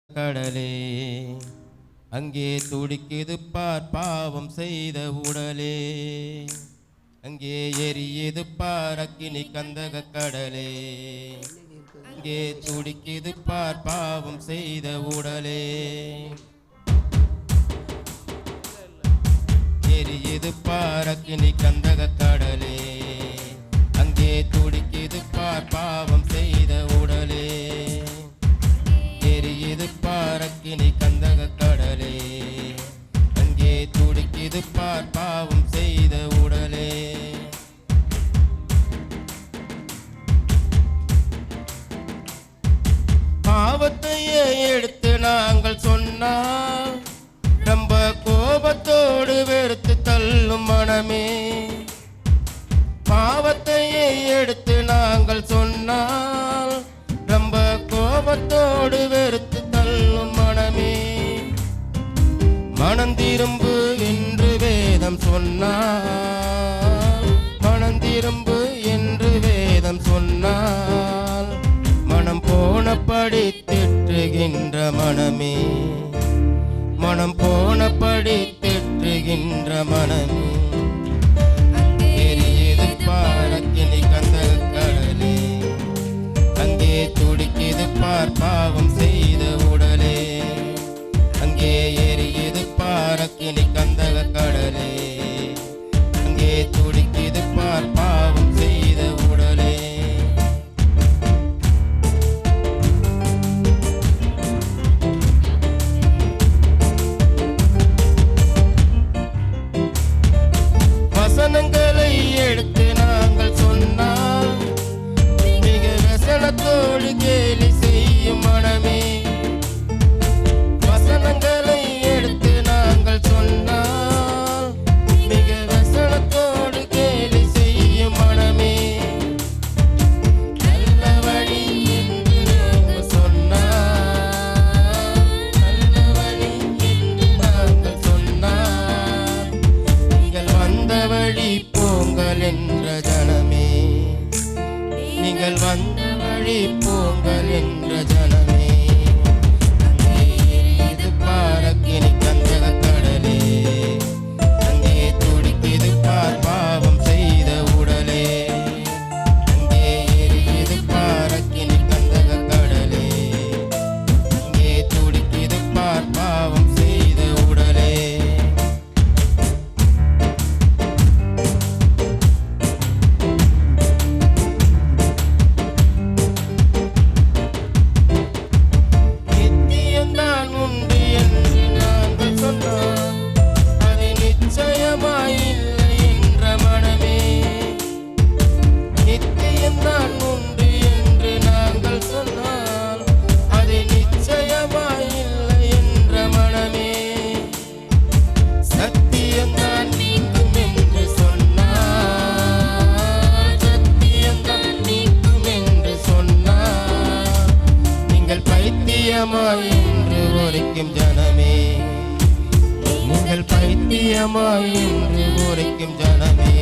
கடலே அங்கே துடிக்குது பார் பாவம் செய்த உடலே, அங்கே எரியுது பார் அக்கினி கந்தக கடலே, அங்கே துடிக்குது பார் பாவம் செய்த உடலே, எரியுது பார் அக்கினி கந்தக கடலே, அங்கே துடிக்குது பார் பாவம் செய்த உடலே, எரியுது பார் அக்கினி கந்தக கடலே, அங்கே துடிக்குது பார் பாவம் செய்த உடலே. பாவத்தையே எடுத்து நாங்கள் சொன்னால் ரொம்ப கோபத்தோடு வெறுத்து தள்ளும் மனமே, பாவத்தையே எடுத்து நாங்கள் சொன்னால் ரொம்ப கோபத்தோடு வெறுத்து தள்ளும் மனமே, மனம் திரும்பு என்று வேதம் சொன்னால், மனம் திரும்பு என்று வேதம் சொன்னால், மனம் போனபடி திட்டுகின்ற மனமே, மனம் போனபடி திட்டுகின்ற மனமே, எரியுது பார் அக்கினி கந்தக கடலே, அங்கே துடிக்குது பார் பாவம் செய்த உடலே, அங்கே எரியுது பார் அக்கினி கந்தக கடலே, அங்கே துடிக்குது பார் பாவம் செய்த உடலே. வசனங்களை எடுத்து நாங்கள் சொன்னால் மிக வசனத்தோடு கேலி செய்யும் மனமே, வசனங்களை எடுத்து நாங்கள் சொன்னால் மிக வசனத்தோடு கேலி செய்யும் மனமே, நல்ல வழி என்று நாங்கள் சொன்னால், நல்ல வழி என்று நாங்கள் சொன்னால், நீங்கள் வந்த வழி போங்கள் என்ற ஜனமே, நீங்கள் வந்த வழி போங்கள் என்ற ஜனமே, அங்கே எரியுது பார் அக்கினி கந்தக கடலே, அங்கே துடிக்குது பார் பாவம் செய்த உடலே, அங்கே எரியுது பார் அக்கினி கந்தக கடலே, அங்கே துடிக்குது பார் பாவம் செய்த உடலே. நித்தியம்தான் உண்டு என்று நாங்கள் சொன்னால் அது நிச்சயமாயில்லை என்ற மனமே, நித்தியம்தான் உண்டு என்று நாங்கள் சொன்னால் அது நிச்சயமாயில்லை என்ற மனமே, சத்தியம்தான் நீக்கும் என்று சொன்னால், சத்தியம்தான் நீக்கும் என்று சொன்னால், நீங்கள் பைத்தியமாய் என்று உரைக்கும் ஜனமே, நீங்கள் பைத்தியமாய் என்று உரைக்கும் ஜனமே,